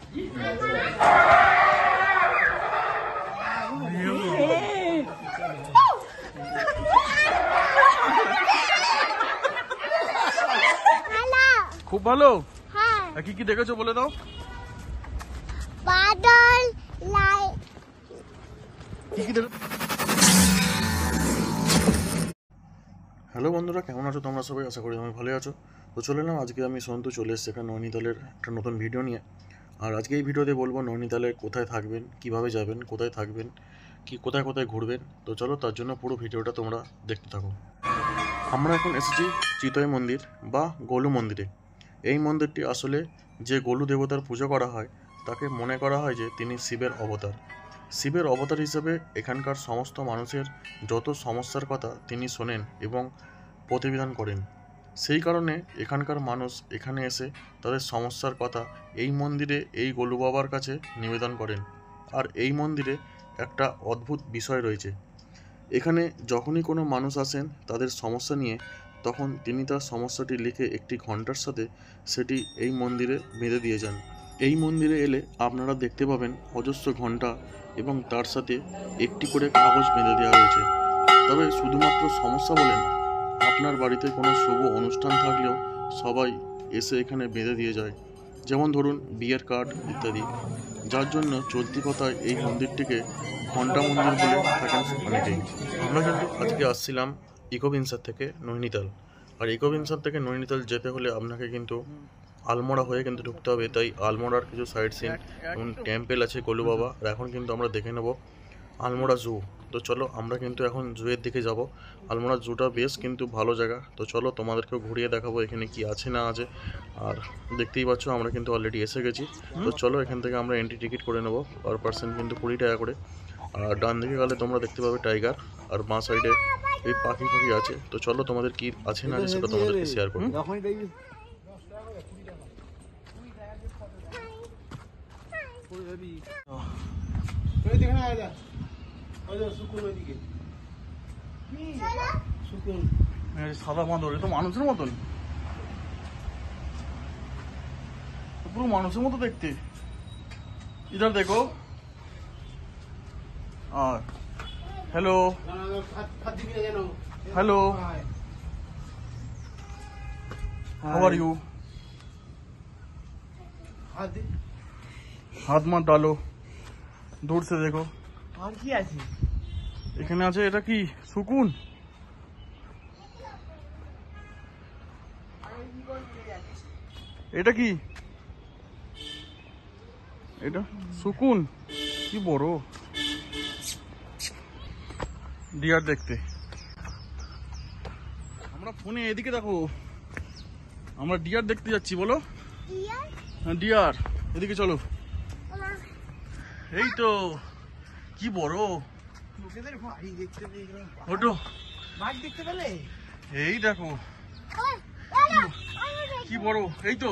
খুব ভালো। কি কি দেখেছো বলে দাও। বাদল লাইট কি কি দেখো। হ্যালো বন্ধুরা, কেমন আছো তোমরা সবাই? আশা করি তুমি ভালো আছো। তো চলে এলাম আজকে আমি সন্তু চলে এসেছি এখানে নৈনিতালের একটা নতুন ভিডিও নিয়ে। আর আজকে এই ভিডিওতে বলবো নৈনিতালে কোথায় থাকবেন, কিভাবে যাবেন, কোথায় থাকবেন, কোথায় কোথায় ঘুরবেন। তো চলো তার জন্য পুরো ভিডিওটা তোমরা দেখতে থাকো। আমরা এখন এসেছি চিতয় মন্দির বা গোলু মন্দিরে। এই মন্দিরটি আসলে যে গোলু দেবতার পুজো করা হয় তাকে মনে করা হয় যে তিনি শিবের অবতার। শিবের অবতার হিসেবে এখানকার সমস্ত মানুষের যত সমস্যার কথা তিনি শোনেন এবং প্রতিবিধান করেন। সেই কারণে এখানকার মানুষ এখানে এসে তাদের সমস্যার কথা এই মন্দিরে এই গোলু বাবার কাছে নিবেদন করেন। আর এই মন্দিরে একটা অদ্ভুত বিষয় রয়েছে। এখানে যখনই কোনো মানুষ আসেন তাদের সমস্যা নিয়ে, তখন তিনি তার সমস্যাটি লিখে একটি ঘন্টার সাথে সেটি এই মন্দিরে বেঁধে দিয়ে যান। এই মন্দিরে এলে আপনারা দেখতে পাবেন অজস্র ঘন্টা এবং তার সাথে একটি করে কাগজ বেঁধে দেওয়া রয়েছে। তবে শুধুমাত্র সমস্যা বলেন, আপনার বাড়িতে কোনো শুভ অনুষ্ঠান থাকলেও সবাই এসে এখানে বেঁধে দিয়ে যায়, যেমন ধরুন বিয়ের কার্ড ইত্যাদি। যার জন্য চলতি কথায় এই মন্দিরটিকে ঘণ্টা মন্দির বলে থাকেন অনেকেই। আমরা কিন্তু আজকে আসছিলাম ইকোভিনসার থেকে নৈনিতাল। আর ইকোভিনসার থেকে নৈনিতাল যেতে হলে আপনাকে কিন্তু আলমোড়া হয়ে কিন্তু ঢুকতে হবে। তাই আলমোড়ার কিছু সাইড সিন এবং টেম্পেল আছে গোলু বাবা। আর এখন কিন্তু আমরা দেখে নেব আলমোড়া জু। তো চলো আমরা কিন্তু এখন জুয়ের দিকে যাব। আলমোড়া জুটা বেশ কিন্তু ভালো জায়গা। তো চলো তোমাদেরকেও ঘুরিয়ে দেখাবো এখানে কি আছে না আছে। আর দেখতেই পাচ্ছ আমরা কিন্তু অলরেডি এসে গেছি। তো চলো এখান থেকে আমরা এন্ট্রি টিকিট করে নেবো। পার পার্সন কিন্তু 20 টাকা করে। আর ডান দিকে গেলে তোমরা দেখতে পাবে টাইগার, আর বাঁ সাইডে এই পাখি ফাখি আছে। তো চলো তোমাদের কি আছে না আছে সেটা তোমাদেরকে শেয়ার করবো। সাদা বাঁদর, এ তো মানুষের মতন, পুরো মানুষের মতো দেখতে। ইধার দেখো। আর hello hello, how are you? हाथ मत डालो, दूर से देखो। और কি আছে এখানে আছে, এটা কি সুকুন? এটা কি? এটা সুকুন। কি বড় ডিয়ার দেখতে। আমরা ফোনে এদিকে দেখো, আমরা ডিয়ার দেখতে যাচ্ছি। বলো হ্যাঁ ডিয়ার, এদিকে চলো। এই তো কি বড়, লোকেদের বাড়ি দেখতে পেয়ে ওটো বাঘ দেখতে পেলে। এই দেখো কি বড়। এই তো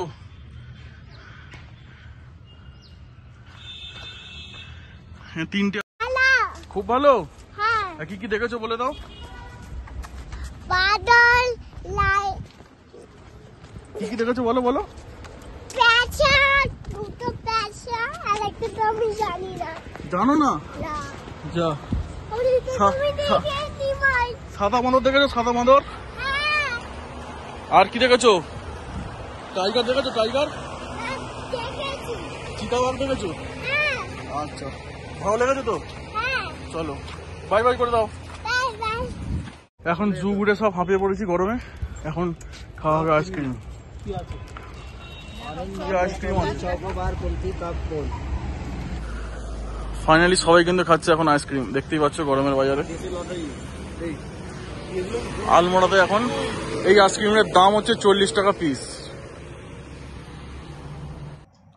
হ্যাঁ, তিনটে। খুব ভালো। কি কি দেখেছো বলে দাও। বাদল লাইট কি কি দেখেছো বলো বলো। পেঁচা, দুটো পেঁচা আর একটা তো আমি জানি না। জানো না? না, যা। আমি তো তুমি দেখেছি ভাই। সাদা বাঁদর দেখেছো? সাদা বাঁদর। হ্যাঁ, আর কি দেখেছো? টাইগার দেখেছো? টাইগার। দেখেছি। চিতাবাঘ দেখেছো? হ্যাঁ, আচ্ছা, ভালো লেগেছে তো? হ্যাঁ, চলো বাই বাই করে দাও। Bye bye. এখন জু ঘুরে সব হাঁপিয়ে পড়েছি গরমে। এখন খাওয়া হবে আইসক্রিম। কি আছে আইসক্রিম আছে। Chocobar kulfi cup cold finally সবাই কিন্তু খাচ্ছে এখন আইসক্রিম। দেখতেই পাচ্ছ গরমের বাজারে। আলমোড়াতে এখন এই আইসক্রিমের দাম হচ্ছে 40 টাকা পিস।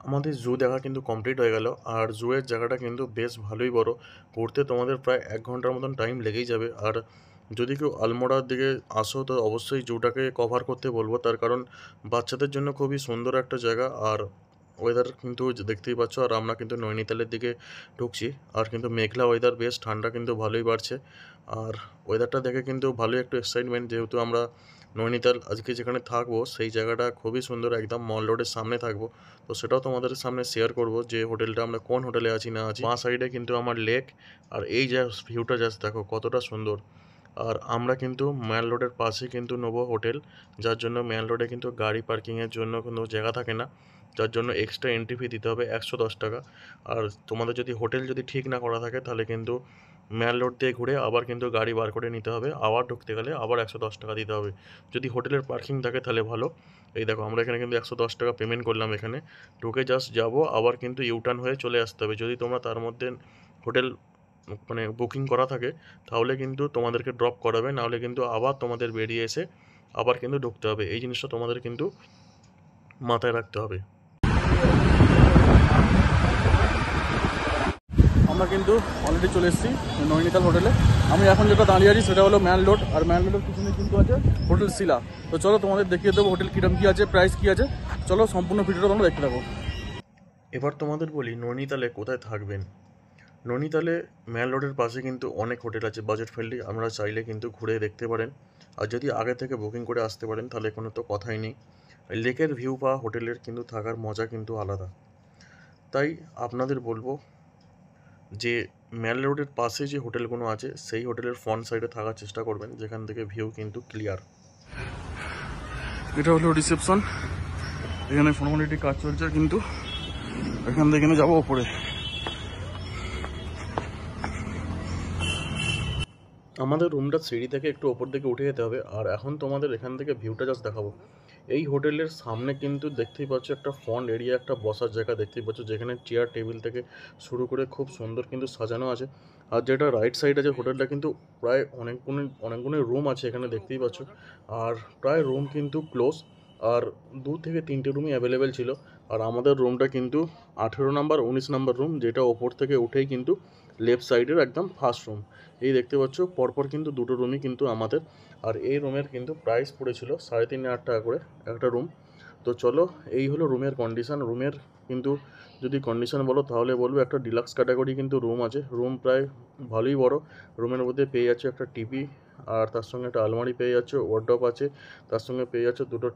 আমাদের জু দেখা কিন্তু কমপ্লিট হয়ে গেল। আর জুয়ের জায়গাটা কিন্তু বেশ ভালোই বড়। ঘুরতে তোমাদের প্রায় 1 ঘন্টার মতন টাইম লেগেই যাবে। আর যদি কেউ আলমোড়ার দিকে আসো তো অবশ্যই জুটাকে কভার করতে বলবো, তার কারণ বাচ্চাদের জন্য খুবই সুন্দর একটা জায়গা। আর ওয়েদার কিন্তু দেখতেই পাচ্ছ। আর আমরা কিন্তু নৈনিতালের দিকে ঢুকছি। আর কিন্তু মেঘলা ওয়েদার, বেশ ঠান্ডা কিন্তু ভালোই বাড়ছে। আর ওয়েদারটা দেখে কিন্তু ভালোই একটু এক্সাইটমেন্ট, যেহেতু আমরা নৈনিতাল আজকে যেখানে থাকবো সেই জায়গাটা খুবই সুন্দর, একদম মল রোডের সামনে থাকবো। তো সেটাও তোমাদের সামনে শেয়ার করব যে হোটেলটা আমরা কোন হোটেলে আছি না আছি। বাঁ সাইডে কিন্তু আমার লেক, আর এই যে ভিউটা জাস্ট দেখো কতটা সুন্দর। আর আমরা কিন্তু ম্যাল রোডের পাশে কিন্তু নেবো হোটেল, যার জন্য ম্যাল রোডে কিন্তু গাড়ি পার্কিংয়ের জন্য কোনো জায়গা থাকে না, যার জন্য এক্সট্রা এন্ট্রি ফি দিতে হবে 110 টাকা। আর তোমাদের যদি হোটেল যদি ঠিক না করা থাকে তাহলে কিন্তু ম্যাল রোড দিয়ে ঘুরে আবার কিন্তু গাড়ি বার করে নিতে হবে, আবার ঢুকতে গেলে আবার 110 টাকা দিতে হবে। যদি হোটেলের পার্কিং থাকে তাহলে ভালো। এই দেখো আমরা এখানে কিন্তু 110 টাকা পেমেন্ট করলাম, এখানে ঢুকে জাস্ট যাবো, আবার কিন্তু ইউটার্ন হয়ে চলে আসতে হবে। যদি তোমরা তার মধ্যে হোটেল মানে বুকিং করা থাকে তাহলে কিন্তু তোমাদেরকে ড্রপ করাবে, নাহলে কিন্তু আবার তোমাদের বেরিয়ে এসে আবার কিন্তু ঢুকতে হবে। এই জিনিসটা তোমাদের কিন্তু মাথায় রাখতে হবে। আমরা কিন্তু অলরেডি চলে এসেছি নৈনিতাল হোটেলে। আমি এখন যেটা দাঁড়িয়ে আছি সেটা হলো ম্যান রোড, আর ম্যান রোডের পিছনে কিন্তু আছে হোটেল শিলা। তো চলো তোমাদের দেখিয়ে দেবো হোটেল কীরকম কী আছে, প্রাইস কী আছে। চলো সম্পূর্ণ ভিডিওটা তোমরা দেখতে থাকো। এবার তোমাদের বলি নৈনিতালে কোথায় থাকবেন। নৈনিতালে ম্যাল রোডের পাশে কিন্তু অনেক হোটেল আছে বাজেট ফ্রেন্ডলি, আমরা চাইলে কিন্তু ঘুরে দেখতে পারেন। আর যদি আগে থেকে বুকিং করে আসতে পারেন তাহলে কোনো তো কথাই নেই। লেকের ভিউ বা হোটেলের কিন্তু থাকার মজা কিন্তু আলাদা। তাই আপনাদের বলবো যে ম্যাল রোডের পাশে যে হোটেলগুলো আছে সেই হোটেলের ফ্রন্ট সাইডে থাকার চেষ্টা করবেন, যেখান থেকে ভিউ কিন্তু ক্লিয়ার। এটা হলো রিসেপশন, এখানে ফর্মালিটি কাজ চলছে, কিন্তু এখান থেকে যাবো ওপরে। আমাদের রুমটা সিঁড়ি থেকে একটু ওপর দিকে উঠে যেতে হবে। আর এখন তোমাদের এখান থেকে ভিউটা জাস্ট দেখাবো। এই হোটেলের সামনে কিন্তু দেখতেই পাচ্ছ একটা ফ্রন্ট এরিয়া, একটা বসার জায়গা দেখতেই পাচ্ছ, যেখানে চেয়ার টেবিল থেকে শুরু করে খুব সুন্দর কিন্তু সাজানো আছে। আর যেটা রাইট সাইড আছে হোটেলটা কিন্তু প্রায় অনেকগুলো রুম আছে এখানে দেখতেই পাচ্ছ। আর প্রায় রুম কিন্তু ক্লোজ, আর 2 থেকে 3টে রুমই অ্যাভেলেবেল ছিল। আর আমাদের রুমটা কিন্তু 18 নাম্বার 19 নাম্বার রুম, যেটা ওপর থেকে উঠেই কিন্তু লেফট সাইডের একদম ফার্স্ট রুম। এই দেখতে পাচ্ছ পরপর কিন্তু 2টো রুমই কিন্তু আমাদের। আর এই রুমের কিন্তু প্রাইস পড়েছিল 3,500 টাকা করে একটা রুম। তো চলো এই হলো রুমের কন্ডিশন। রুমের কিন্তু যদি কন্ডিশন বলো তাহলে বলবো একটা ডিলাক্স ক্যাটাগরি কিন্তু রুম আছে। রুম প্রায় ভালোই বড়। রুমের মধ্যে পেয়ে যাচ্ছে একটা টিভি, আর তার সঙ্গে একটা আলমারি পেয়ে যাচ্ছে, ওয়ার্ডরোব আছে, তার সঙ্গে পেয়ে যাচ্ছে একটা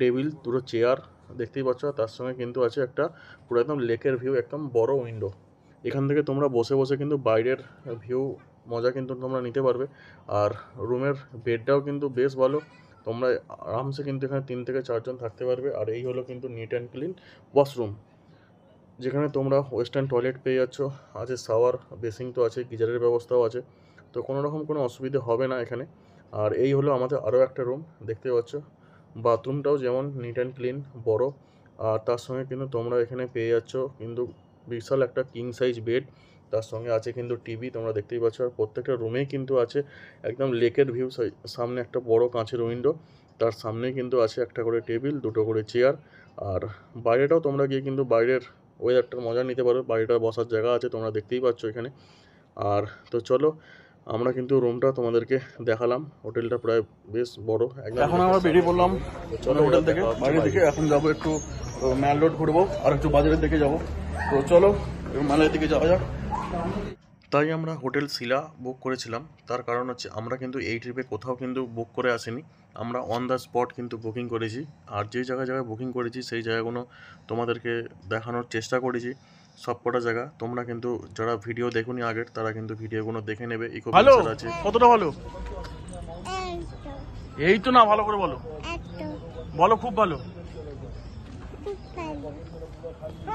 টেবিল, 2টো চেয়ার দেখতেই পাচ্ছ। তার সঙ্গে কিন্তু আছে একটা পুরো একদম লেকের ভিউ, একদম বড় উইন্ডো। এখান থেকে তোমরা বসে বসে কিন্তু বাইরের ভিউ মজা কিন্তু তোমরা নিতে পারবে। আর রুমের বেডটাও কিন্তু বেশ ভালো, তোমরা আরামসে কিন্তু এখানে 3 থেকে 4 জন থাকতে পারবে। আর এই হলো কিন্তু নিট অ্যান্ড ক্লিন ওয়াশরুম, যেখানে তোমরা ওয়েস্টার্ন টয়লেট পেয়ে যাচ্ছ, আছে শাওয়ার, বেসিং তো আছে, গিজারের ব্যবস্থাও আছে। তো কোনো রকম কোনো অসুবিধা হবে না এখানে। আর এই হলো আমাদের আরও একটা রুম দেখতে পাচ্ছ, বাথরুমটাও যেমন নিট অ্যান্ড ক্লিন বড়। আর তার সঙ্গে কিন্তু তোমরা এখানে পেয়ে যাচ্ছ কিন্তু বিশাল একটা কিং সাইজ বেড, তার সঙ্গে আছে কিন্তু টিভি তোমরা দেখতেই পাচ্ছ। আর প্রত্যেকটা রুমেই কিন্তু আছে একদম লেকের ভিউ, সামনে একটা বড় কাঁচের উইন্ডো, তার সামনেই কিন্তু আছে একটা করে টেবিল, 2টো করে চেয়ার। আর বাইরেটাও তোমরা গিয়ে কিন্তু বাইরের ওয়েদারটার মজা নিতে পারো, বাইরেটা বসার জায়গা আছে তোমরা দেখতেই পাচ্ছ এখানে। আর তো চলো আমরা কিন্তু রুমটা তোমাদেরকে দেখালাম, হোটেলটা প্রায় বেশ বড়। এখন আমরা বেরিয়ে পড়লাম চলো হোটেল থেকে, বাইরে থেকে এখন যাবো একটু ম্যাল রোড ঘুরবো আর একটু বাজারের দিকে যাবো। তো চলো মেলার দিকে যাওয়া যাক। তাই আমরা হোটেল শিলা বুক করেছিলাম, তার কারণ হচ্ছে আমরা কিন্তু এই ট্রিপে কোথাও কিন্তু বুক করে আসিনি, আমরা অন দ্য স্পট কিন্তু বুকিং করেছি। আর যে জায়গায় বুকিং করেছি সেই জায়গাগুলো তোমাদেরকে দেখানোর চেষ্টা করেছি, সবকটা জায়গা। তোমরা কিন্তু যারা ভিডিও দেখোনি আগের তারা কিন্তু ভিডিওগুলো দেখে নেবে। ইকো ভালো আছে, কতটা ভালো? এই তো না, ভালো করে বলো, বলো খুব ভালো।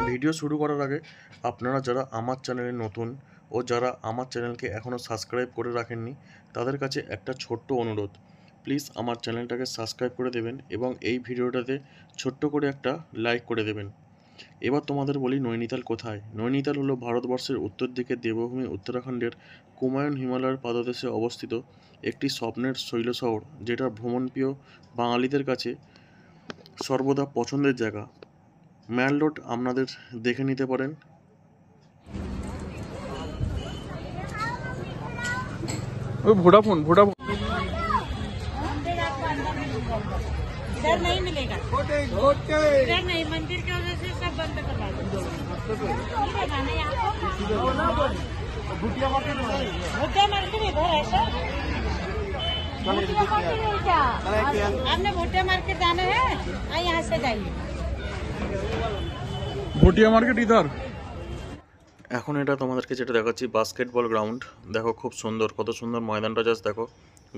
ভিডিও শুরু করার আগে আপনারা যারা আমার চ্যানেলে নতুন ও যারা আমার চ্যানেলকে এখনও সাবস্ক্রাইব করে রাখেননি তাদের কাছে একটা ছোট্ট অনুরোধ, প্লিজ আমার চ্যানেলটাকে সাবস্ক্রাইব করে দেবেন এবং এই ভিডিওটাতে ছোট্ট করে একটা লাইক করে দেবেন। এবার তোমাদের বলি নৈনিতাল কোথায়। নৈনিতাল হলো ভারতবর্ষের উত্তর দিকে দেবভূমি উত্তরাখণ্ডের কুমায়ুন হিমালয়ের পাদদেশে অবস্থিত একটি স্বপ্নের শৈল শহর, যেটা ভ্রমণপ্রিয় বাঙালিদের কাছে সর্বদা পছন্দের জায়গা। ম্যাল রোড আপনাদের দেখে নিতে পারেন। ভোডাফোন इधर नहीं मिलेगा, इधर नहीं, मंदिर की वजह से सब बंद करवा दो। भुट्टा मार्केट इधर है सर। आपने भुट्टे मार्केट जाना है यहाँ से जाइए। ভুটিয়া মার্কেট ইধার। এখন এটা তোমাদেরকে যেটা দেখাচ্ছি বাস্কেটবল গ্রাউন্ড। দেখো খুব সুন্দর, কত সুন্দর ময়দানটা, জাস্ট দেখো।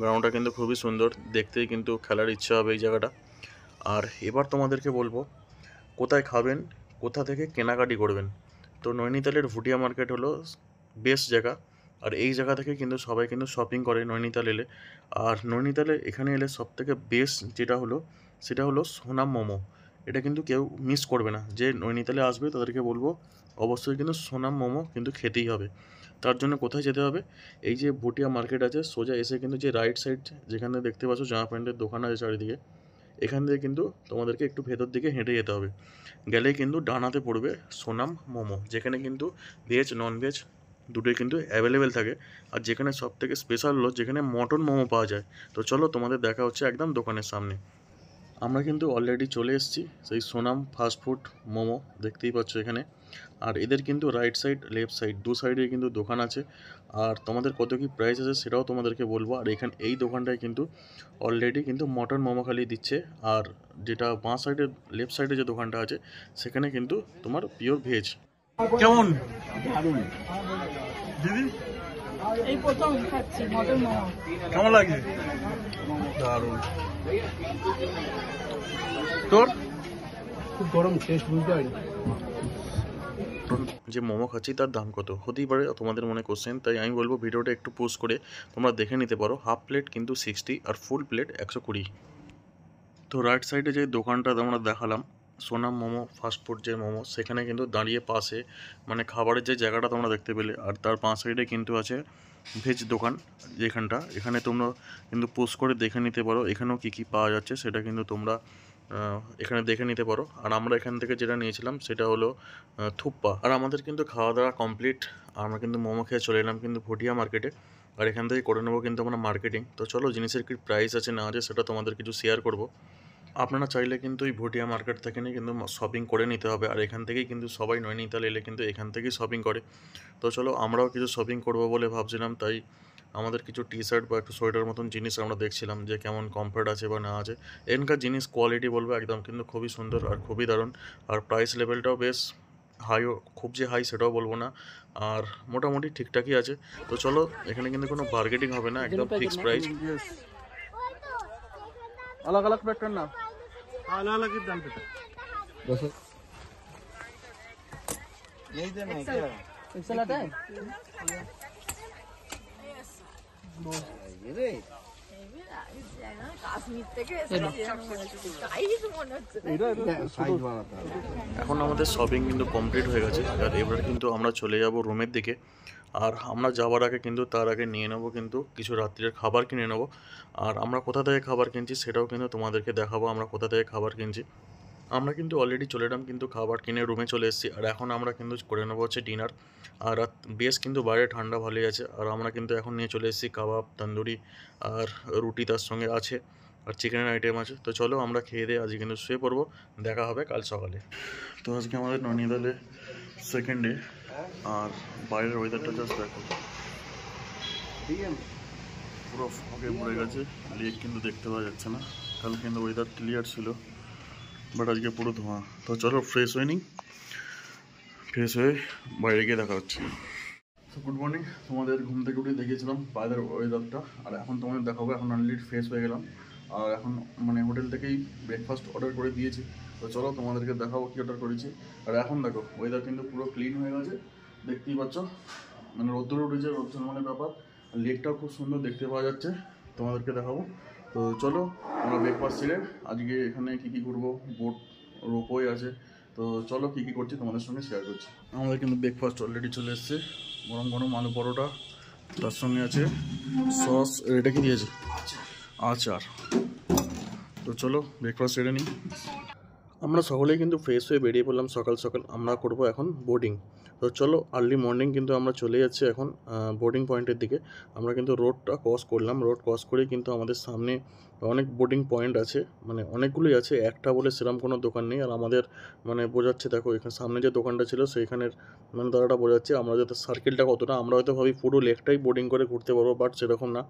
গ্রাউন্ডটা কিন্তু খুবই সুন্দর, দেখতেই কিন্তু খেলার ইচ্ছা হবে এই জায়গাটা। আর এবার তোমাদেরকে বলবো কোথায় খাবেন, কোথা থেকে কেনাকাটি করবেন। তো নৈনিতালের ভুটিয়া মার্কেট হলো বেস্ট জায়গা। আর এই জায়গা থেকে কিন্তু সবাই কিন্তু শপিং করে নৈনিতাল এলে। আর নৈনিতালে এখানে এলে সবথেকে বেস্ট যেটা হলো সেটা হলো সোনাম মোমো। এটা কিন্তু কেউ মিস করবে না। যে নৈনিতালে আসবে তাদেরকে বলবো অবশ্যই কিন্তু সোনাম মোমো কিন্তু খেতেই হবে। তার জন্য কোথায় যেতে হবে, এই যে ভুটিয়া মার্কেট আছে সোজা এসে কিন্তু যে রাইট সাইড যেখানে দেখতে পাচ্ছ জামা প্যান্টের দোকান আছে চারিদিকে, এখান থেকে কিন্তু তোমাদেরকে একটু ভেতর দিকে হেঁটে যেতে হবে। গেলেই কিন্তু ডানাতে পড়বে সোনাম মোমো, যেখানে কিন্তু ভেজ নন ভেজ দুটোই কিন্তু অ্যাভেলেবেল থাকে। আর যেখানে সব থেকে স্পেশাল হলো যেখানে মটন মোমো পাওয়া যায়। তো চলো তোমাদের দেখা হচ্ছে একদম দোকানের সামনে। আমরা কিন্তু অলরেডি চলে এসেছি সেই সোনাম ফাস্টফুড মোমো, দেখতেই পাচ্ছ এখানে। আর এদের কিন্তু রাইট সাইড লেফট সাইড দু সাইডে কিন্তু দোকান আছে। আর তোমাদের কত কী প্রাইস আছে সেটাও তোমাদেরকে বলবো। আর এখানে এই দোকানটায় কিন্তু অলরেডি কিন্তু মটন মোমো খালি দিচ্ছে। আর যেটা বাঁ সাইডে লেফট সাইডে যে দোকানটা আছে সেখানে কিন্তু তোমার পিওর ভেজ। কেমন দিদি, এই প্রথম খাচ্ছি মটন মোমো। কেমন লাগে? দারুণ। তোর খুব গরম, টেস্ট বুঝতে পারি। যে মোমো খাচ্ছি তার দাম কত হতেই পারে তোমাদের মনে কোশ্চেন, তাই আমি বলবো ভিডিওটা একটু পোস্ট করে তোমরা দেখে নিতে পারো। হাফ প্লেট কিন্তু 60 আর ফুল প্লেট 120। তো রাইট সাইডে যে দোকানটা তোমরা দেখালাম সোনাম মোমো ফাস্টফুড যে মোমো, সেখানে কিন্তু দাঁড়িয়ে পাশে মানে খাবারের যে জায়গাটা তোমরা দেখতে পেলে, আর তার পাঁচ সাইডে কিন্তু আছে ভেজ দোকান যেখানটা। এখানে তোমরা কিন্তু পোস্ট করে দেখে নিতে পারো এখানেও কী কী পাওয়া যাচ্ছে, সেটা কিন্তু তোমরা এখানে দেখে নিতে পারো। আর আমরা এখান থেকে যেটা নিয়েছিলাম সেটা হলো থুপ্পা। আর আমাদের কিন্তু খাওয়া দাওয়া কমপ্লিট, আমরা কিন্তু মোমো খেয়ে চলে এলাম কিন্তু ভুটিয়া মার্কেটে। আর এখান থেকে করে নেবো কিন্তু আমরা মার্কেটিং। তো চলো জিনিসের কি প্রাইস আছে না আছে সেটা তোমাদের কিছু শেয়ার করব। আপনারা চাইলে কিন্তু এই ভুটিয়া মার্কেট থেকে নিয়ে কিন্তু শপিং করে নিতে হবে। আর এখান থেকেই কিন্তু সবাই নৈনিতাল এলে কিন্তু এখান থেকেই শপিং করে। তো চলো আমরাও কিছু শপিং করবো বলে ভাবছিলাম, তাই আমাদের কিছু টি শার্ট বা একটু সোয়েটার মতন জিনিস আমরা দেখছিলাম যে কেমন কমফর্ট আছে বা না আছে। এখানকার জিনিস কোয়ালিটি বলবো একদম কিন্তু খুবই সুন্দর আর খুবই দারুণ। আর প্রাইস লেভেলটাও বেশ হাইও, খুব যে হাই সেটাও বলবো না, আর মোটামুটি ঠিকঠাকই আছে। তো চলো এখানে কিন্তু কোনো বার্গেটিং হবে না, একদম ফিক্স প্রাইস। अलग अलग पैक करना। अलग अलग दाम पे बस यही देना है क्या? एक्सेल आता है ये रे কাশ্মীর থেকে সাইজ মনে হচ্ছে साइज वाला था। এখন আমাদের শপিং কিন্তু কমপ্লিট হয়ে গেছে। আর এবার কিন্তু আমরা চলে যাব রুমের দিকে। আর আমরা যাওয়ার আগে কিন্তু তার আগে নিয়ে নেবো কিন্তু কিছু রাত্রের খাবার কিনে নেবো। আর আমরা কোথা থেকে খাবার কিনছি সেটাও কিন্তু তোমাদেরকে দেখাবো আমরা কোথা থেকে খাবার কিনছি। আমরা কিন্তু অলরেডি চলে এলাম কিন্তু খাবার কিনে রুমে চলে এসেছি। আর এখন আমরা কিন্তু করে নেবো হচ্ছে ডিনার। আর রাত বেশ কিন্তু বাইরে ঠান্ডা ভালোই আছে। আর আমরা কিন্তু এখন নিয়ে চলে এসেছি কাবাব, তন্দুরি আর রুটি তার সঙ্গে আছে, আর চিকেনের আইটেম আছে। তো চলো আমরা খেয়ে দিয়ে আজকে কিন্তু শুয়ে পড়বো, দেখা হবে কাল সকালে। তো আজকে আমাদের নৈনিতালে সেকেন্ড ডে। আর বাইরের ওয়েদারটা জাস্ট দেখো, পুরো ফগে পড়ে গেছে, লেক কিন্তু দেখতে পাওয়া যাচ্ছে না। কাল কিন্তু ওয়েদার ক্লিয়ার ছিল, বাট আজকে পুরো ধোঁয়া। তো চলো ফ্রেশ হয়ে নিই, ফ্রেশ হয়ে বাইরে গিয়ে দেখা হচ্ছে। তো গুড মর্নিং, তোমাদের ঘুম থেকে উঠে দেখিয়েছিলাম বাইরের ওয়েদারটা। আর এখন তোমাদের দেখাবো, এখন অলরেডি ফ্রেশ হয়ে গেলাম। আর এখন মানে হোটেল থেকেই ব্রেকফাস্ট অর্ডার করে দিয়েছি। তো চলো তোমাদেরকে দেখাবো কী অর্ডার করেছি। আর এখন দেখো ওয়েদার কিন্তু পুরো ক্লিন হয়ে গেছে, দেখতেই পাচ্ছ, মানে রোদ্দুরে উঠেছে, রোদ ঝলমলে ব্যাপার। আর লেকটাও খুব সুন্দর দেখতে পাওয়া যাচ্ছে, তোমাদেরকে দেখাবো। তো চলো আমরা ব্রেকফাস্ট ছেড়ে আজকে এখানে কী কী করবো, বোট রোপওয়ে আছে। তো চলো কী কী করছি তোমাদের সঙ্গে শেয়ার করছি। আমাদের কিন্তু ব্রেকফাস্ট অলরেডি চলে এসছে, গরম গরম আলু পরোটা, তার সঙ্গে আছে সস, এটা কি দিয়েছে আচার। তো চলো ব্রেকফাস্ট সেরে নিই। আমরা সকলেই কিন্তু ফ্রেশ হয়ে বেরিয়ে পড়লাম সকাল সকাল। আমরা করব এখন বোর্ডিং। তো চলো আর্লি মর্নিং কিন্তু আমরা চলে যাচ্ছি এখন বোর্ডিং পয়েন্টের দিকে। আমরা কিন্তু রোডটা ক্রস করলাম, রোড ক্রস করেই কিন্তু আমাদের সামনে অনেক বোর্ডিং পয়েন্ট আছে, মানে অনেকগুলোই আছে, একটা বলে সেরকম কোনো দোকান নেই। আর আমাদের মানে বোঝাচ্ছে, দেখো এখানে সামনে যে দোকানটা ছিল সেইখানের মানে দাদাটা বোঝাচ্ছে আমরা যাতে সার্কেলটা কতটা, আমরা হয়তো ভাবি পুরো লেকটাই বোর্ডিং করে ঘুরতে পারবো, বাট সেরকম না।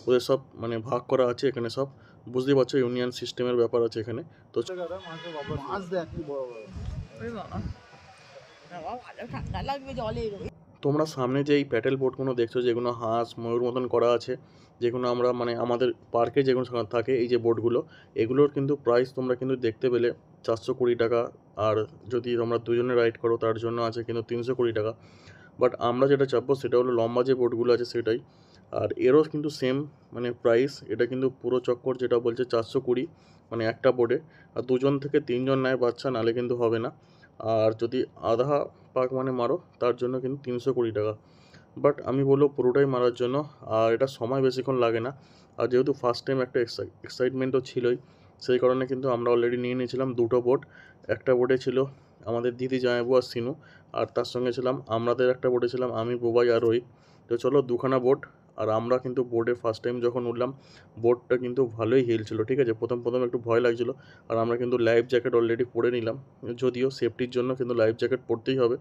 ওদের সব মানে ভাগ করা আছে এখানে সব, বুঝতেই পারছো ইউনিয়ন সিস্টেমের ব্যাপার আছে এখানে। তো মাছ দেখ কি বড় বড়। ঠান্ডা লাগবে জলে। তোমরা সামনে যে এই প্যাডেল বোটগুলো দেখছো, যেগুলো হাঁস ময়ূর মতন করা আছে, যেগুলো আমরা মানে আমাদের পার্কে যেগুলো থাকে এই যে বোটগুলো, এগুলোর কিন্তু প্রাইস তোমরা কিন্তু দেখতে পেলে 420 টাকা। আর যদি তোমরা দুজনে রাইড করো তার জন্য আছে কিন্তু 320 টাকা। বাট আমরা যেটা চাপবো সেটা হলো লম্বা যে বোটগুলো আছে সেটাই। আর এরও কিন্তু সেম মানে প্রাইস, এটা কিন্তু পুরো চক্কর যেটা বলছে 420 মানে একটা বোর্ডে। আর 2 থেকে 3 নেয় বাচ্চা, নালে কিন্তু হবে না। আর যদি আধা পাক মানে মারো তার জন্য কিন্তু 320 টাকা। বাট আমি বলবো পুরোটাই মারার জন্য, আর এটা সময় বেশিক্ষণ লাগে না। আর যেহেতু ফার্স্ট টাইম একটা এক্সাইটমেন্টও ছিলই, সেই কারণে কিন্তু আমরা অলরেডি নিয়ে নিয়েছিলাম 2টো বোট। একটা বোটে ছিল আমাদের দিদি, জামাইবু আর সিনু, আর তার সঙ্গে ছিলাম আমাদের একটা বোটে ছিলাম আমি, বুবাই আর রোহিত। তো চলো 2খানা বোট। আর আমরা কিন্তু বোটে ফার্স্ট টাইম যখন উঠলাম, বোটটা কিন্তু ভালোই হিল ছিল, ঠিক আছে। প্রথম একটু ভয় লাগছিলো। আর আমরা কিন্তু লাইফ জ্যাকেট অলরেডি পরে নিলাম, যদিও সেফটির জন্য কিন্তু লাইফ জ্যাকেট পরতেই হবে।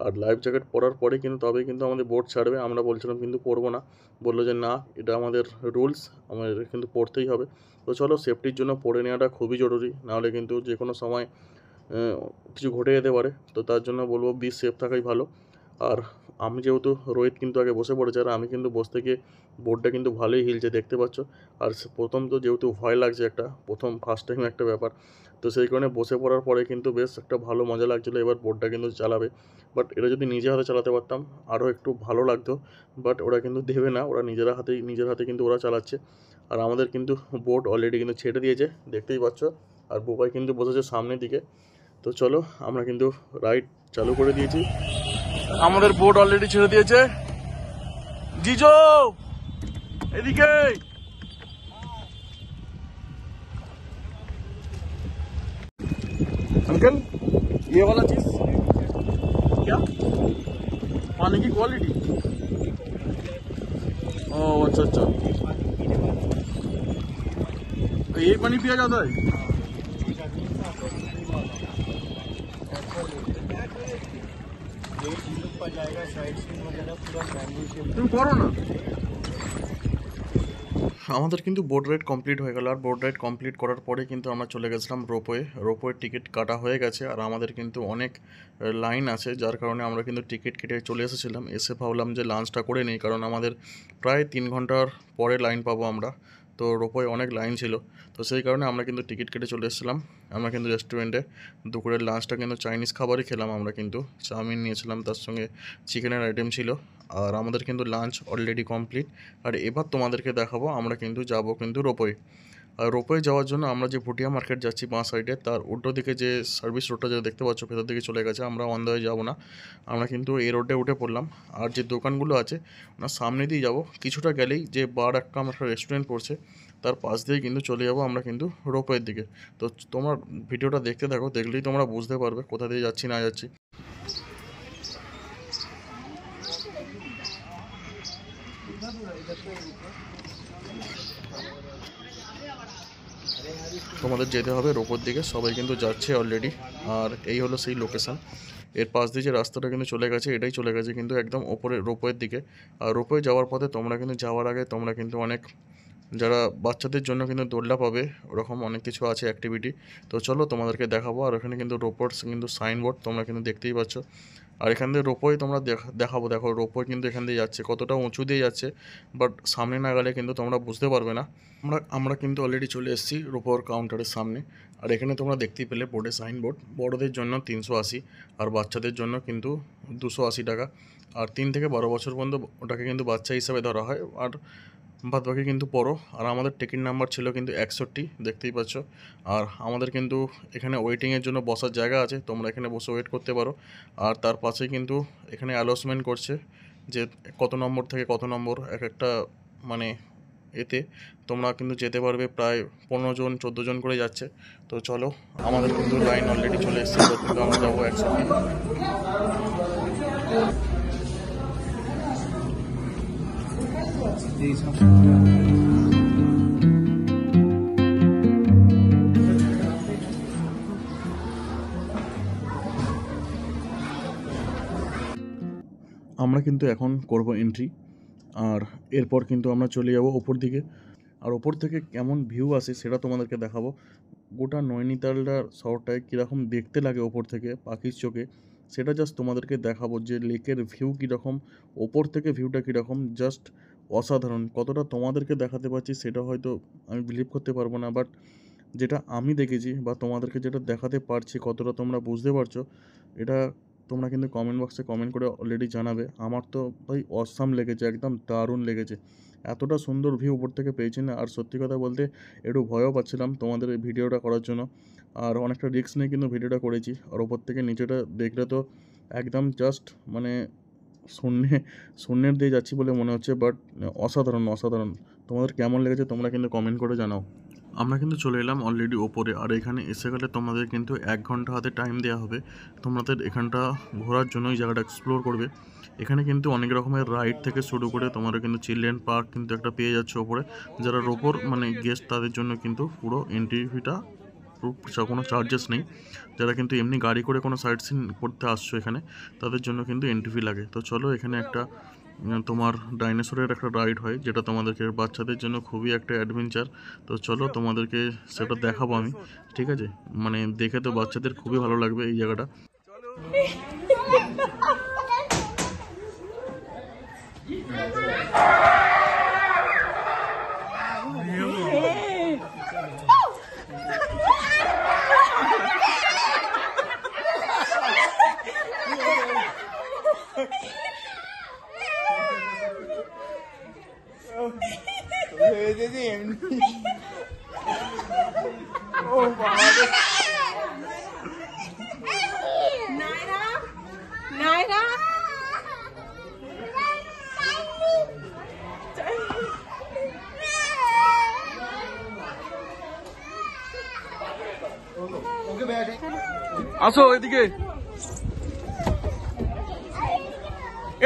আর লাইফ জ্যাকেট পরার পরে কিন্তু তবেই কিন্তু আমাদের বোট ছাড়বে। আমরা বলছিলাম কিন্তু পরবো না, বললো যে না এটা আমাদের রুলস, আমাদের কিন্তু পড়তেই হবে। তো চলো সেফটির জন্য পরে নেওয়াটা খুবই জরুরি, নাহলে কিন্তু যে কোনো সময় কিছু ঘটে যেতে পারে। তো তার জন্য বলবো বি সেফ থাকাই ভালো। আর আমি যেহেতু, রোহিত কিন্তু আগে বসে পড়েছে, আর আমি কিন্তু বসতে গিয়ে বোর্ডটা কিন্তু ভালোই হিলছে দেখতে পাচ্ছ। আর প্রথম তো যেহেতু ভয় লাগছে, একটা প্রথম ফার্স্ট টাইম একটা ব্যাপার, তো সেই কারণে বসে পড়ার পরে কিন্তু বেশ একটা ভালো মজা লাগছিলো। এবার বোর্ডটা কিন্তু চালাবে, বাট এটা যদি নিজে হাতে চালাতে পারতাম আরও একটু ভালো লাগতো। বাট ওরা কিন্তু দেবে না, ওরা নিজের হাতে কিন্তু ওরা চালাচ্ছে। আর আমাদের কিন্তু বোট অলরেডি কিন্তু ছেড়ে দিয়েছে, দেখতেই পাচ্ছ। আর বুবাই কিন্তু বসেছে সামনের দিকে। তো চলো আমরা কিন্তু রাইড চালু করে দিয়েছি। আমাদের বোট অলরেডি ছেড়ে দিয়েছে। জিজো এদিকে अंकल ये वाला चीज क्या पानी की क्वालिटी ओ अच्छा अच्छा तो यही पानी पिया जाता है तुम करो ना আমাদের কিন্তু বোট রাইড কমপ্লিট হয়ে গেল। আর বোট রাইড কমপ্লিট করার পরে কিন্তু আমরা চলে গেছিলাম রোপওয়ের টিকিট কাটা হয়ে গেছে। আর আমাদের কিন্তু অনেক লাইন আছে, যার কারণে আমরা কিন্তু টিকিট কেটে চলে এসেছিলাম। এসে ভাবলাম যে লাঞ্চটা করে নিই, কারণ আমাদের প্রায় 3 ঘন্টার পরে লাইন পাবো আমরা। তো রোপওয়ে অনেক লাইন ছিল, তো সেই কারণে আমরা কিন্তু টিকিট কেটে চলে এসেছিলাম। আমরা কিন্তু রেস্টুরেন্টে দুপুরের লাঞ্চটা কিন্তু চাইনিজ খাবারই খেলাম। আমরা কিন্তু চাউমিন নিয়েছিলাম, তার সঙ্গে চিকেনের আইটেম ছিল। আর আমাদের কিন্তু লাঞ্চ অলরেডি কমপ্লিট। আর এবার তোমাদেরকে দেখাবো আমরা কিন্তু যাব কিন্তু রোপওয়ে। আর রোপওয়ে যাওয়ার জন্য আমরা যে ভুটিয়া মার্কেট যাচ্ছি বাঁ সাইডে, তার উল্টো দিকে যে সার্ভিস রোডটা যেটা দেখতে পাচ্ছ ভেতর দিকে চলে গেছে, আমরা অন দ্য ওয়ে যাবো না, আমরা কিন্তু এই রোডে উঠে পড়লাম। আর যে দোকানগুলো আছে ওনার সামনে দিয়ে যাব, কিছুটা গেলেই যে বার একটা একটা রেস্টুরেন্ট পড়ছে, তার পাশ দিয়ে কিন্তু চলে যাব আমরা কিন্তু রোপওয়ের দিকে। তো তোমরা ভিডিওটা দেখতে থাকো, দেখলেই তোমরা বুঝতে পারবে কোথা দিয়ে যাচ্ছি না যাচ্ছি। তোমাদের যেতে হবে রোপোর দিকে, সবাই কিন্তু যাচ্ছে অলরেডি। আর এই হলো সেই লোকেশান, এর পাশ দিয়ে যে রাস্তাটা কিন্তু চলে গেছে, এটাই চলে গেছে কিন্তু একদম ওপরে রোপওয়ের দিকে। আর রোপওয়ে যাওয়ার পথে তোমরা কিন্তু যাওয়ার আগে তোমরা কিন্তু অনেক, যারা বাচ্চাদের জন্য কিন্তু দোলনা পাবে, ওরকম অনেক কিছু আছে অ্যাক্টিভিটি। তো চলো তোমাদেরকে দেখাবো। আর ওখানে কিন্তু রোপওয়ের কিন্তু সাইনবোর্ড তোমরা কিন্তু দেখতেই পাচ্ছ। আর এখান থেকে রোপওয়ে তোমরা দেখাবো, দেখো রোপওয়ে কিন্তু এখান দিয়ে যাচ্ছে, কতটা উঁচু দিয়ে যাচ্ছে, বাট সামনে না গেলে কিন্তু তোমরা বুঝতে পারবে না। আমরা কিন্তু অলরেডি চলে এসেছি রোপওয়ের কাউন্টারের সামনে। আর এখানে তোমরা দেখতেই পেলে বোর্ডে সাইনবোর্ড, বড়দের জন্য 380 আর বাচ্চাদের জন্য কিন্তু 280 টাকা। আর 3 থেকে 12 বছর পর্যন্ত ওটাকে কিন্তু বাচ্চা হিসাবে ধরা হয়, আর বাদ বাকি কিন্তু পড়ো। আর আমাদের টিকিট নাম্বার ছিল কিন্তু 61, দেখতেই পাচ্ছ। আর আমাদের কিন্তু এখানে ওয়েটিংয়ের জন্য বসার জায়গা আছে, তোমরা এখানে বসে ওয়েট করতে পারো। আর তার পাশে কিন্তু এখানে অ্যানাউন্সমেন্ট করছে যে কত নম্বর থেকে কত নম্বর এক একটা মানে এতে তোমরা কিন্তু যেতে পারবে, প্রায় 15 জন 14 জন করে যাচ্ছে। তো চলো, আমাদের কিন্তু লাইন অলরেডি চলে এসেছে, এবার কিন্তু আমরা যাবো একসাথে। আমরা কিন্তু এখন করব এন্ট্রি, আর এরপর কিন্তু আমরা চলে যাব ওপর দিকে। আর ওপর থেকে কেমন ভিউ আসে সেটা তোমাদেরকে দেখাবো। গোটা নৈনিতালটা শহরটায় কীরকম দেখতে লাগে ওপর থেকে পাখির চোখে, সেটা জাস্ট তোমাদেরকে দেখাবো যে লেকের ভিউ কীরকম, ওপর থেকে ভিউটা কীরকম, জাস্ট অসাধারণ। কতটা তোমাদেরকে দেখাতে পারছি সেটা হয়তো আমি বিলিভ করতে পারবো না, বাট যেটা আমি দেখেছি বা তোমাদেরকে যেটা দেখাতে পারছি কতটা তোমরা বুঝতে পারছো, এটা তোমরা কিন্তু কমেন্ট বক্সে কমেন্ট করে অলরেডি জানাবে। আমার তো ভাই অসাম লেগেছে, একদম দারুণ লেগেছে। এতটা সুন্দর ভিউ উপর থেকে পেয়েছি না, আর সত্যি কথা বলতে একটু ভয়ও পাচ্ছিলাম তোমাদের এই ভিডিওটা করার জন্য, আর অনেকটা রিস্ক নিয়ে কিন্তু ভিডিওটা করেছি। আর ওপর থেকে নিচেটা দেখলে তো একদম জাস্ট মানে শূন্যের দিয়ে যাচ্ছি বলে মনে হচ্ছে, বাট অসাধারণ অসাধারণ। তোমাদের কেমন লেগেছে তোমরা কিন্তু কমেন্ট করে জানাও। আমরা কিন্তু চলে এলাম অলরেডি ওপরে, আর এখানে এসে গেলে তোমাদের কিন্তু 1 ঘন্টা হাতে টাইম দেওয়া হবে তোমাদের এখানটা ঘোরার জন্য, এই জায়গাটা এক্সপ্লোর করবে। এখানে কিন্তু অনেক রকমের রাইড থেকে শুরু করে তোমরা কিন্তু চিলড্রেন পার্ক কিন্তু একটা পেয়ে যাচ্ছে ওপরে, যারা ওপর মানে গেস্ট তাদের জন্য কিন্তু পুরো এন্ট্রি ফিটা কোনো চার্জেস নেই। যারা কিন্তু এমনি গাড়ি করে কোনো সাইট সিন করতে আসছো এখানে, তাদের জন্য কিন্তু এন্ট্রি ফি লাগে। তো চলো, এখানে একটা তোমার ডাইনোসরের একটা রাইড হয়, যেটা তোমাদেরকে বাচ্চাদের জন্য খুবই একটা অ্যাডভেঞ্চার। তো চলো তোমাদেরকে সেটা দেখাবো আমি, ঠিক আছে? মানে দেখে তো বাচ্চাদের খুবই ভালো লাগবে এই জায়গাটা। नायरा नायरा আসো এদিকে,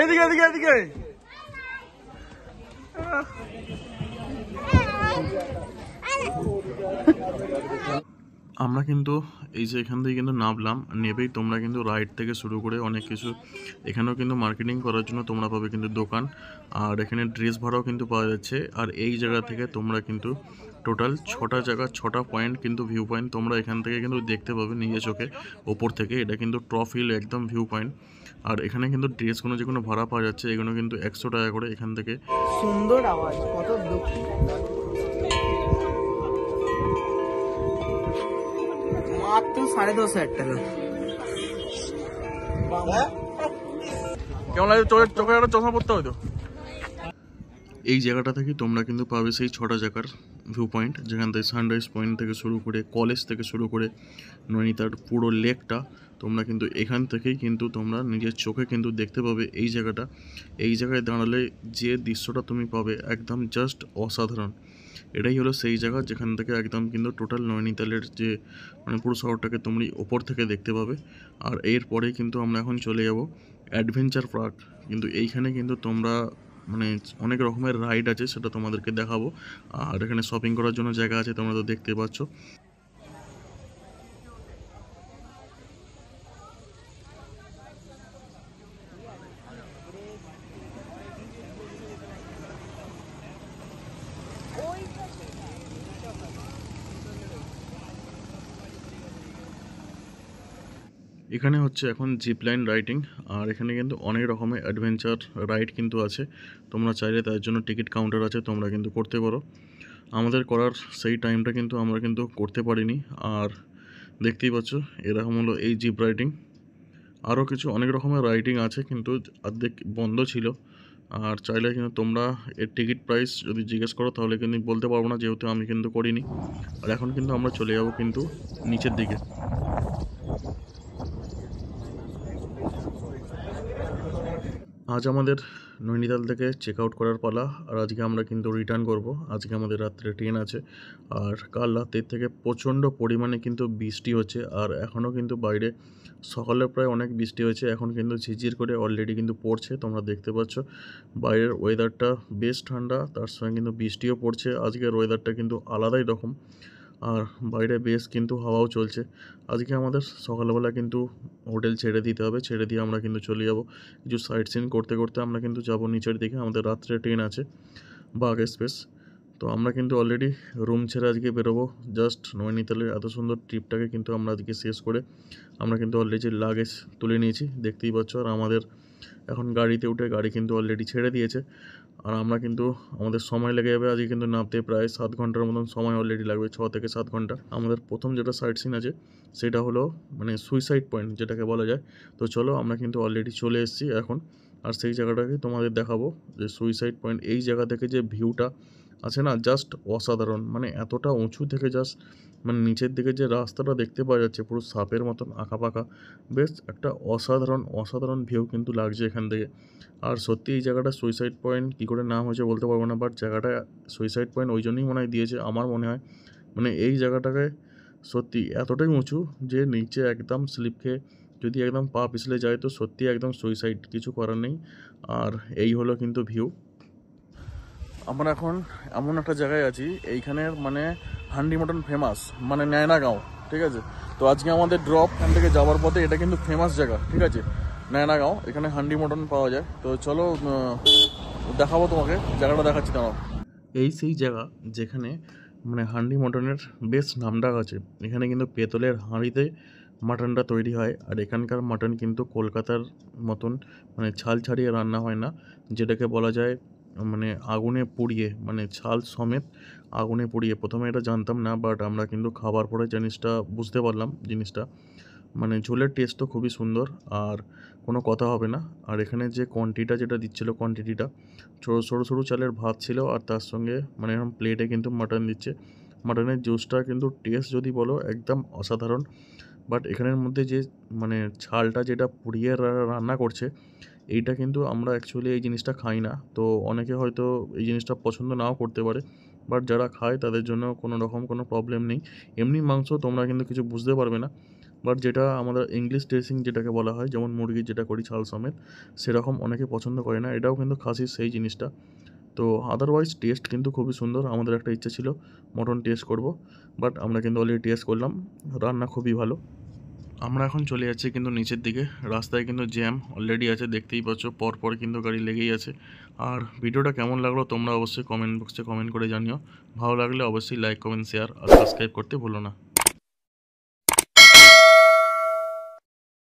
এদিকে এদিকে এদিকে। আমরা কিন্তু এই যে এখান থেকে কিন্তু নামলাম, নেবেই তোমরা কিন্তু রাইড থেকে শুরু করে অনেক কিছু এখানেও কিন্তু মার্কেটিং করার জন্য তোমরা পাবে কিন্তু দোকান, আর এখানে ড্রেস ভাড়াও কিন্তু পাওয়া যাচ্ছে। আর এই জায়গা থেকে তোমরা কিন্তু টোটাল 6টা জায়গা, 6টা পয়েন্ট কিন্তু ভিউ পয়েন্ট তোমরা এখান থেকে কিন্তু দেখতে পাবে নিজের চোখে ওপর থেকে। এটা কিন্তু টপ হিল একদম ভিউ পয়েন্ট। আর এখানে কিন্তু ড্রেসগুলো যেগুলো ভাড়া পাওয়া যাচ্ছে এগুলো কিন্তু 100 টাকা করে এখান থেকে। সুন্দর আওয়াজ, কত দুঃখ। মাত্র 10,500 টাকা। কেমন লাগে? চোখে একটা চশমা পড়তে হয়তো। এই জায়গাটা থেকে তোমরা কিন্তু পাবে সেই 6টা জায়গার ভিউ পয়েন্ট, যেখান থেকে সানরাইজ পয়েন্ট থেকে শুরু করে কলেজ থেকে শুরু করে নৈনিতাল পুরো লেকটা তোমরা কিন্তু এখান থেকেই কিন্তু তোমরা নিজের চোখে কিন্তু দেখতে পাবে এই জায়গাটা। এই জায়গায় দাঁড়ালে যে দৃশ্যটা তুমি পাবে একদম জাস্ট অসাধারণ। এটাই হলো সেই জায়গা যেখান থেকে একদম কিন্তু টোটাল নৈনিতালের যে মানে পুরো শহরটাকে তুমি ওপর থেকে দেখতে পাবে। আর এরপরেই কিন্তু আমরা এখন চলে যাব অ্যাডভেঞ্চার পার্ক। কিন্তু এইখানে কিন্তু তোমরা মানে অনেক রকমের রাইড আছে, সেটা তোমাদেরকে দেখাবো। আর এখানে শপিং করার জন্য জায়গা আছে, তোমরা তো দেখতে পাচ্ছ। এখানে হচ্ছে এখন জিপ লাইন রাইডিং, আর এখানে কিন্তু অনেক রকমের অ্যাডভেঞ্চার রাইড কিন্তু আছে। তোমরা চাইলে তার জন্য টিকিট কাউন্টার আছে, তোমরা কিন্তু করতে পারো। আমাদের করার সেই টাইমটা কিন্তু আমরা কিন্তু করতে পারিনি। আর দেখতেই পাচ্ছ এরকম হলো এই জিপ রাইডিং। আরও কিছু অনেক রকমের রাইডিং আছে, কিন্তু অর্ধেক বন্ধ ছিল। আর চাইলে কিন্তু তোমরা এর টিকিট প্রাইস যদি জিজ্ঞেস করো তাহলে কিন্তু বলতে পারবো না, যেহেতু আমি কিন্তু করিনি। আর এখন কিন্তু আমরা চলে যাব কিন্তু নিচের দিকে। আজ আমাদের নৈনিতাল থেকে চেক আউট করার পালা। আর আজকে আমরা কিন্তু রিটার্ন করব। আজকে আমাদের রাত্রে ট্রেন আছে। আর কাল রাতের থেকে প্রচণ্ড পরিমাণে কিন্তু বৃষ্টি হচ্ছে। আর এখনও কিন্তু বাইরে সকালে প্রায় অনেক বৃষ্টি হয়েছে, এখন কিন্তু ঝিরঝির করে অলরেডি কিন্তু পড়ছে। তোমরা দেখতে পাচ্ছ বাইরের ওয়েদারটা বেশ ঠান্ডা, তার সঙ্গে কিন্তু বৃষ্টিও পড়ছে। আজকের ওয়েদারটা কিন্তু আলাদাই রকম। আর বাইরে বেশ কিন্তু হাওয়াও চলছে। আজকে আমাদের সকালবেলা কিন্তু হোটেল ছেড়ে দিতে হবে, ছেড়ে দিয়ে আমরা কিন্তু চলে যাব কিছু সাইট সিন করতে করতে। আমরা কিন্তু যাব নিচের দিকে, আমাদের রাত্রে ট্রেন আছে বাগ এক্সপ্রেস। তো আমরা কিন্তু অলরেডি রুম ছেড়ে আজকে বেরোবো। জাস্ট নৈনিতালের এত সুন্দর ট্রিপটাকে কিন্তু আমরা আজকে শেষ করে আমরা কিন্তু অলরেডি লাগেজ তুলে নিয়েছি, দেখতেই পাচ্ছ। আর আমাদের এখন গাড়িতে উঠে গাড়ি কিন্তু অলরেডি ছেড়ে দিয়েছে। আর আমরা কিন্তু আমাদের সময় লেগে যাবে আজকে কিন্তু নামতে, প্রায় 7 ঘন্টার মতন সময় অলরেডি লাগবে, 6 থেকে 7 ঘন্টা। আমাদের প্রথম যেটা সাইট সিন আছে সেটা হলো মানে সুইসাইড পয়েন্ট যেটাকে বলা যায়। তো চলো আমরা কিন্তু অলরেডি চলে এসেছি এখন। আর সেই জায়গাটাকে তোমাদের দেখাবো যে সুইসাইড পয়েন্ট। এই জায়গা থেকে যে ভিউটা আছে না, জাস্ট অসাধারণ। মানে এতটা উঁচু থেকে জাস্ট মানে নিচের দিকে যে রাস্তাটা দেখতে পাওয়া যাচ্ছে পুরো সাপের মতন আঁকাপাকা, বেশ একটা অসাধারণ ভিউ কিন্তু লাগছে এখান থেকে। আর সত্যি এই জায়গাটা সুইসাইড পয়েন্ট কী করে নাম হয়েছে বলতে পারবো না, বাট জায়গাটা সুইসাইড পয়েন্ট ওই জন্যই মনে হয় দিয়েছে আমার মনে হয়। মানে এই জায়গাটাকে সত্যি এতটাই উঁচু যে নিচে একদম স্লিপ খেয়ে যদি একদম পা পিছলে যায় তো সত্যি একদম সুইসাইড, কিছু করার নেই। আর এই হলো কিন্তু ভিউ। আমরা এখন এমন একটা জায়গায় আছি, এইখানের মানে হান্ডি মটন ফেমাস, মানে নয়নাগাঁও, ঠিক আছে। তো আজকে আমাদের ড্রপ এখান থেকে যাওয়ার পথে, এটা কিন্তু ফেমাস জায়গা, ঠিক আছে, নয়নাগাঁও। এখানে হান্ডি মটন পাওয়া যায়। তো চলো দেখাবো তোমাকে, জায়গাটা দেখাচ্ছি তোমার। এই সেই জায়গা যেখানে মানে হান্ডি মটনের বেশ নামডাক আছে। এখানে কিন্তু পেতলের হাঁড়িতে মাটনটা তৈরি হয়। আর এখানকার মাটন কিন্তু কলকাতার মতন মানে ছাল ছাড়িয়ে রান্না হয় না, যেটাকে বলা যায় মানে আগুনে পুড়িয়ে, মানে ছাল সমেত আগুনে পুড়িয়ে। প্রথমে এটা জানতাম না, বাট আমরা কিন্তু খাবার পরে জিনিসটা বুঝতে পারলাম। জিনিসটা মানে ঝোলের টেস্টও খুবই সুন্দর, আর কোনো কথা হবে না। আর এখানে যে কোয়ান্টিটিটা যেটা দিচ্ছিলো, কোয়ান্টিটিটা সরু সরু চালের ভাত ছিল, আর তার সঙ্গে মানে এরকম প্লেটে কিন্তু মাটন দিচ্ছে। মাটনের জুসটা কিন্তু টেস্ট যদি বলো একদম অসাধারণ। বাট এখানের মধ্যে যে মানে ছালটা যেটা পুড়িয়ে রান্না করছে, এইটা কিন্তু আমরা অ্যাকচুয়ালি এই জিনিসটা খাই না। তো অনেকে হয়তো এই জিনিসটা পছন্দ নাও করতে পারে, বাট যারা খায় তাদের জন্য কোনো রকম কোনো প্রবলেম নেই। এমনি মাংস তোমরা কিন্তু কিছু বুঝতে পারবে না। বাট যেটা আমাদের ইংলিশ ড্রেসিং যেটাকে বলা হয়, যেমন মুরগির যেটা করি ছাল সমেত, সেরকম অনেকে পছন্দ করে না। এটাও কিন্তু খাসির সেই জিনিসটা। তো আদারওয়াইজ টেস্ট কিন্তু খুবই সুন্দর। আমাদের একটা ইচ্ছা ছিল মটন টেস্ট করব, বাট আমরা কিন্তু অলরেডি টেস্ট করলাম, রান্না খুবই ভালো। আমরা এখন চলে যাচ্ছি কিন্তু নিচের দিকে। রাস্তায় কিন্তু জ্যাম অলরেডি আছে, দেখতেই পাচ্ছ, পরপর কিন্তু গাড়ি লেগেই আছে। আর ভিডিওটা কেমন লাগলো তোমরা অবশ্যই কমেন্ট বক্সে কমেন্ট করে জানিও। ভালো লাগলে অবশ্যই লাইক, কমেন্ট, শেয়ার আর সাবস্ক্রাইব করতে ভুলো না।